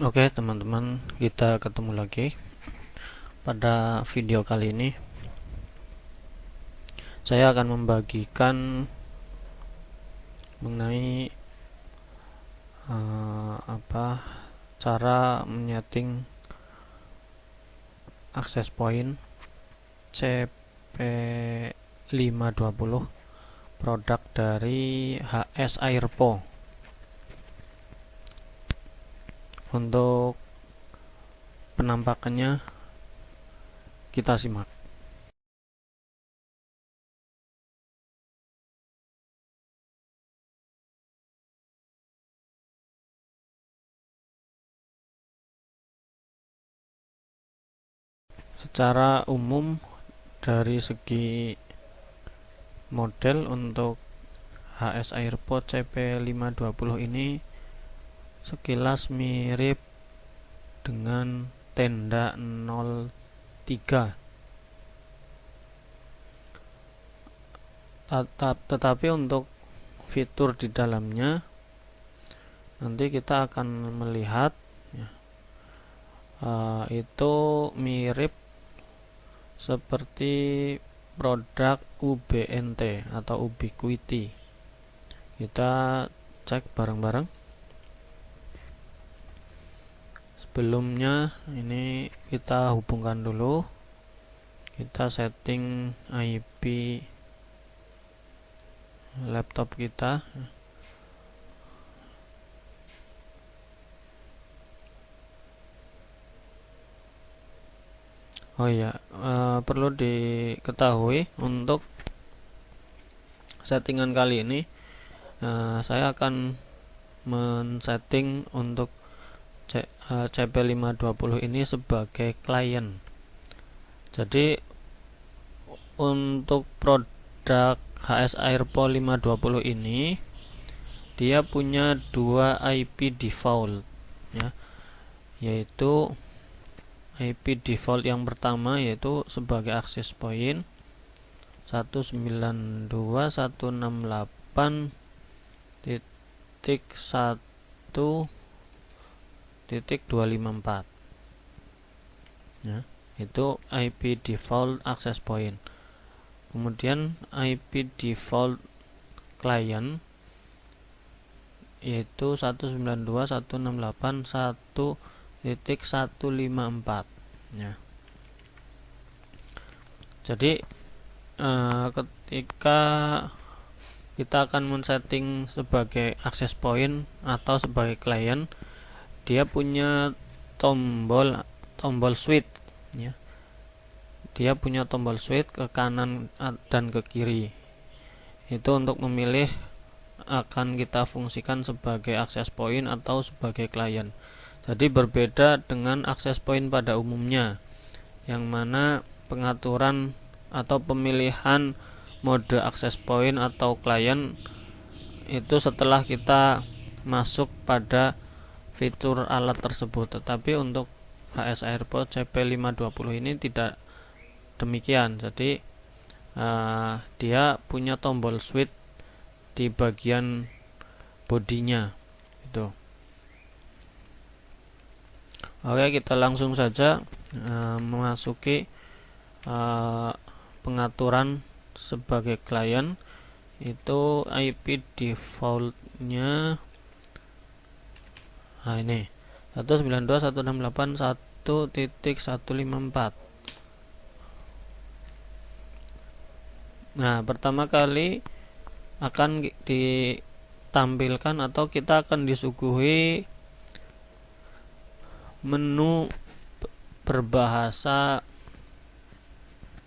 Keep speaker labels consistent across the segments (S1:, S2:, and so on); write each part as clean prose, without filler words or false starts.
S1: Oke teman-teman, kita ketemu lagi. Pada video kali ini saya akan membagikan mengenai cara menyeting access point CP520 produk dari HS Airpo. Untuk penampakannya kita simak. Secara umum dari segi model untuk HS Airpo CP520 ini sekilas mirip dengan tenda 03, tetapi untuk fitur di dalamnya nanti kita akan melihat ya, itu mirip seperti produk UBNT atau Ubiquiti. Kita cek bareng-bareng. Sebelumnya ini kita hubungkan dulu, kita setting IP laptop kita. Oh iya, perlu diketahui untuk settingan kali ini saya akan men-setting untuk CP520 ini sebagai klien. Jadi untuk produk HS Airpo 520 ini dia punya dua IP default ya, yaitu IP default yang pertama yaitu sebagai access point 192.168.1.254 ya, itu IP default access point. Kemudian IP default client yaitu 192.168.1.154 ya. Jadi ketika kita akan men-setting sebagai access point atau sebagai client, dia punya tombol switch ya. Dia punya tombol switch ke kanan dan ke kiri. Itu untuk memilih akan kita fungsikan sebagai access point atau sebagai client. Jadi berbeda dengan access point pada umumnya, yang mana pengaturan atau pemilihan mode access point atau client itu setelah kita masuk pada fitur alat tersebut. Tetapi untuk HS Airpo CP520 ini tidak demikian. Jadi dia punya tombol switch di bagian bodinya itu. Oke, kita langsung saja memasuki pengaturan sebagai klien. Itu IP defaultnya ini 192.168.1.154. Nah, pertama kali akan ditampilkan atau kita akan disuguhi menu berbahasa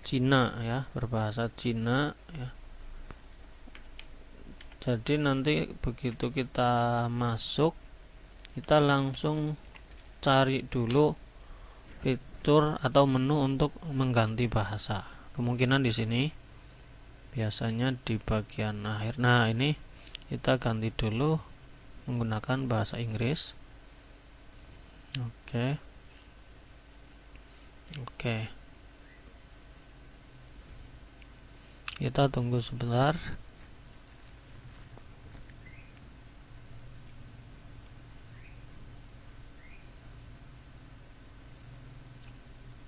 S1: Cina ya, berbahasa Cina ya. Jadi nanti begitu kita masuk, kita langsung cari dulu fitur atau menu untuk mengganti bahasa. Kemungkinan di sini, biasanya di bagian akhir. Nah, ini kita ganti dulu menggunakan bahasa Inggris. Oke. Kita tunggu sebentar.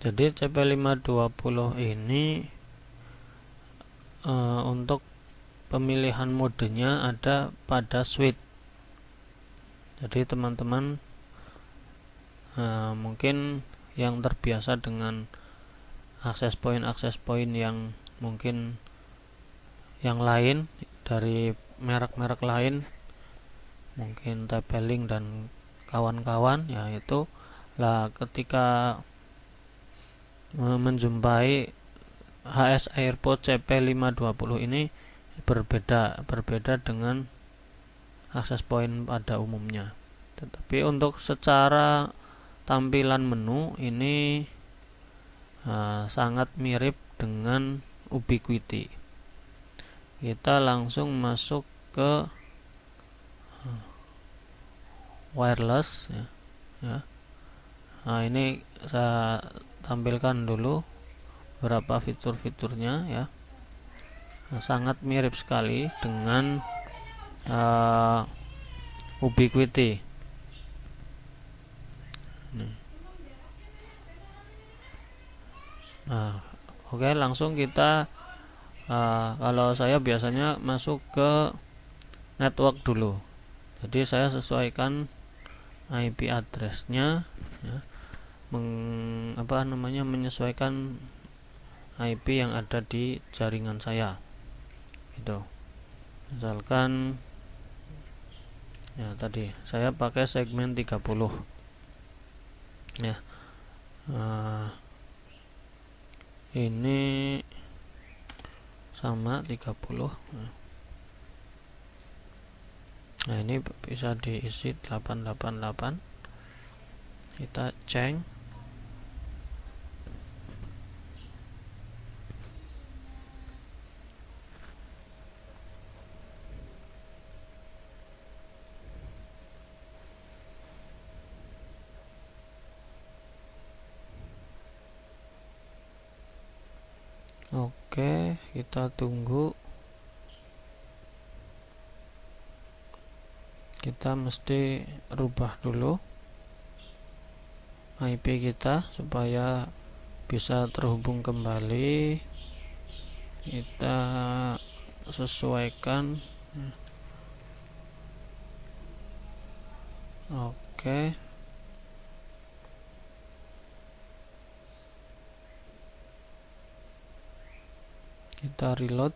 S1: Jadi CP520 ini untuk pemilihan modenya ada pada switch. Jadi teman-teman mungkin yang terbiasa dengan akses point yang mungkin yang lain dari merek-merek lain, mungkin TP-Link dan kawan-kawan, yaitu lah ketika menjumpai HS AirPod CP520 ini berbeda dengan akses point pada umumnya. Tetapi untuk secara tampilan menu ini sangat mirip dengan Ubiquiti. Kita langsung masuk ke wireless ya. Nah, ini saya tampilkan dulu beberapa fitur-fiturnya ya. Sangat mirip sekali dengan Ubiquiti. Nah, oke, langsung kita kalau saya biasanya masuk ke network dulu. Jadi saya sesuaikan IP address-nya ya, menyesuaikan IP yang ada di jaringan saya. Gitu. Misalkan ya tadi saya pakai segmen 30 ya. Ini sama 30. Nah, ini bisa diisi 888. Kita cek. Oke, kita tunggu. Kita mesti rubah dulu IP kita supaya bisa terhubung kembali. Kita sesuaikan. Oke. Kita reload.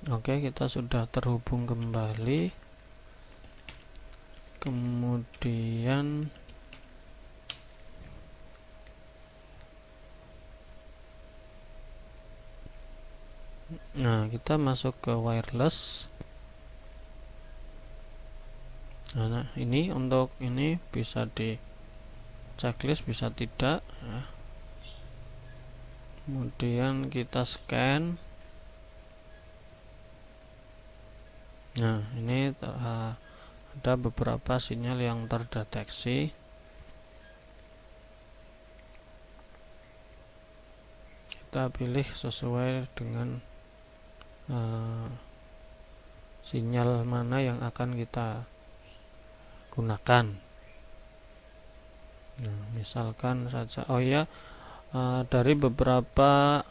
S1: Oke, kita sudah terhubung kembali. Kemudian kita masuk ke wireless. Nah, ini untuk ini bisa di checklist, bisa tidak ya. Kemudian kita scan. Nah, ini ada beberapa sinyal yang terdeteksi. Kita pilih sesuai dengan sinyal mana yang akan kita gunakan. Nah, misalkan saja, dari beberapa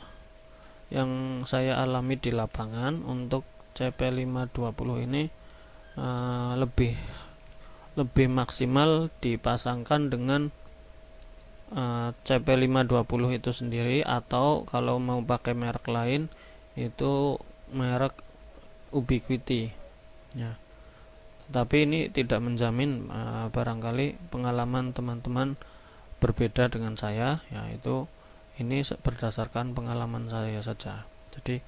S1: yang saya alami di lapangan, untuk CP520 ini lebih maksimal dipasangkan dengan CP520 itu sendiri, atau kalau mau pakai merek lain itu merek Ubiquiti ya. Tapi ini tidak menjamin, barangkali pengalaman teman-teman berbeda dengan saya, yaitu ini berdasarkan pengalaman saya saja. Jadi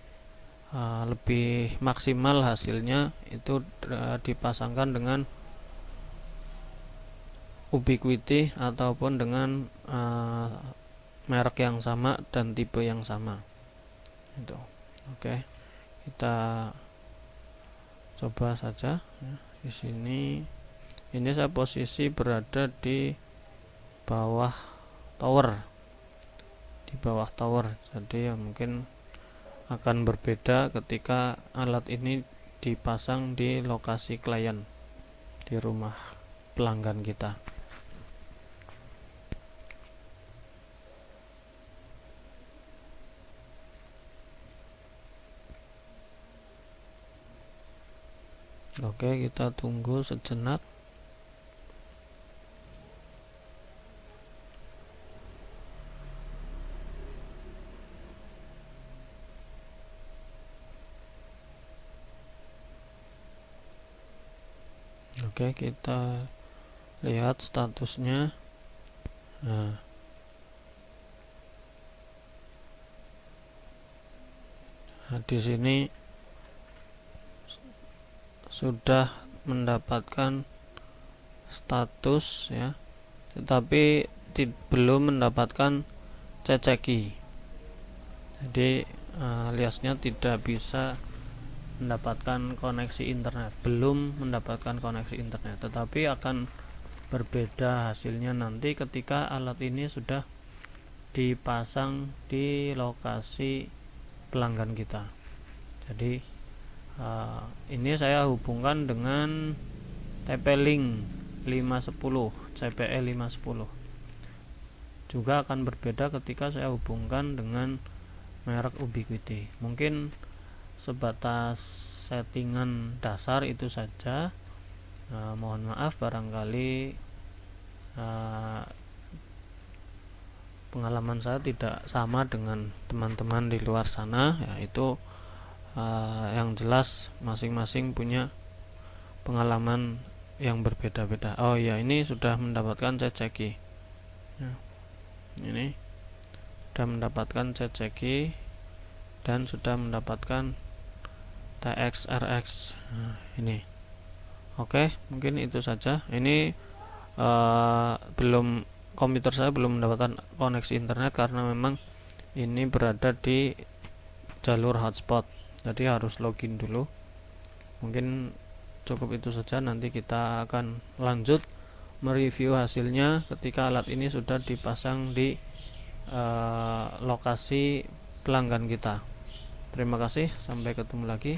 S1: lebih maksimal hasilnya itu dipasangkan dengan Ubiquiti ataupun dengan merek yang sama dan tipe yang sama. Itu. Oke. Kita coba saja ya. Di sini ini saya posisi berada di bawah tower. Di bawah tower. Jadi ya mungkin akan berbeda ketika alat ini dipasang di lokasi klien, di rumah pelanggan kita. Oke, kita tunggu sejenak. Oke, kita lihat statusnya. Nah, di sini sudah mendapatkan status ya, tetapi belum mendapatkan ceceki. Jadi aliasnya tidak bisa mendapatkan koneksi internet, belum mendapatkan koneksi internet, tetapi akan berbeda hasilnya nanti ketika alat ini sudah dipasang di lokasi pelanggan kita. Jadi ini saya hubungkan dengan TP-Link 510 CPE 510. Juga akan berbeda ketika saya hubungkan dengan merek Ubiquiti. Mungkin sebatas settingan dasar itu saja. Mohon maaf barangkali pengalaman saya tidak sama dengan teman-teman di luar sana, yaitu yang jelas masing-masing punya pengalaman yang berbeda-beda. Oh ya, ini sudah mendapatkan ceceki ya, ini sudah mendapatkan ceceki dan sudah mendapatkan TXRX. Ini oke, mungkin itu saja. Ini komputer saya belum mendapatkan koneksi internet karena memang ini berada di jalur hotspot, jadi harus login dulu. Mungkin cukup itu saja. Nanti kita akan lanjut mereview hasilnya ketika alat ini sudah dipasang di lokasi pelanggan kita. Terima kasih, sampai ketemu lagi.